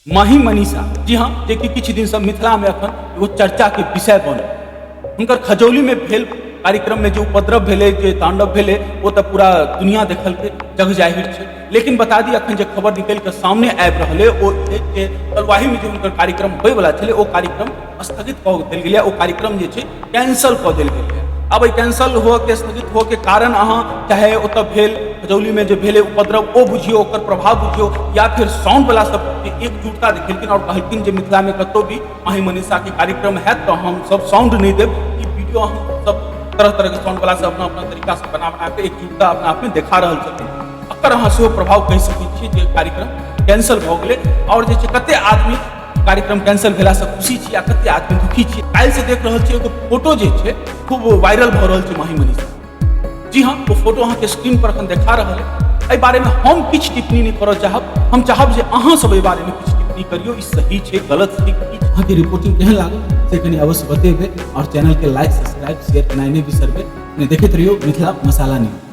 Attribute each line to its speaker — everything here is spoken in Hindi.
Speaker 1: माही मनीषा जी हाँ जे कि किछु दिन से मिथिला में अखन एगो चर्चा के विषय बनल। हुनकर खजौली में भेल कार्यक्रम में जो उपद्रव भेले, जे तांडव भेले, वो तो पूरा दुनिया देखल के जग जाहिर छै। लेकिन बता दी अखन जे खबर निकल के सामने आबि रहल है वो जे कलवाही में जो हुनकर कार्यक्रम होय वाला छले ओ कार्यक्रम स्थगित कऽ देल गेलै, ओ कार्यक्रम जे छै कैंसल कऽ देल गेलै। अब कैंसल हो के स्थगित हो के कारण अहाँ चाहे ओतऽ भेल खजौली में जो भेले उपद्रव ओ बुझियो, ओकर प्रभाव बुझियो, या फिर साउंड वाला सब एकजुटता देखेलखिन और कहलखिन जे मिथिला में कतौ भी माही मनीषा के कार्यक्रम हैत तो हम सब साउंड नहीं देब, ई वीडियो हम सब तरह तरह के साउंड वाला से अपना अपना तरीका से बना बना के एकजुटता अपना आप में देखा रहल छथिन। एकर अहाँ सेहो प्रभाव कहि सकै छियै जे कार्यक्रम कैंसल भऽ गेलै और जे छै कते आदमी कार्यक्रम कैंसल भेला से खुशी छी आ कते आदमी दुखी छी। काल्हि से देख रहल छी एगो फोटो जे छै खूब वायरल भऽ रहल छै माही मनीषा। जी हाँ, वो फोटो अहाँ के स्क्रीन पर अखन देखा रहल है। एहि बारे में हम किछु टिप्पणी नहीं करऽ चाहब, हम चाहब जे अहाँ सब एहि बारे में किछु टिप्पणी करियो, ई सही छै गलत छै, अहाँ के रिपोर्टिंग केहन लागल से कनी अवश्य बतेबे और चैनल के लाइक सब्सक्राइब शेयर करनाइ नहीं बिसरबे। देखैत रहियो मिथिला मसाला न्यूज।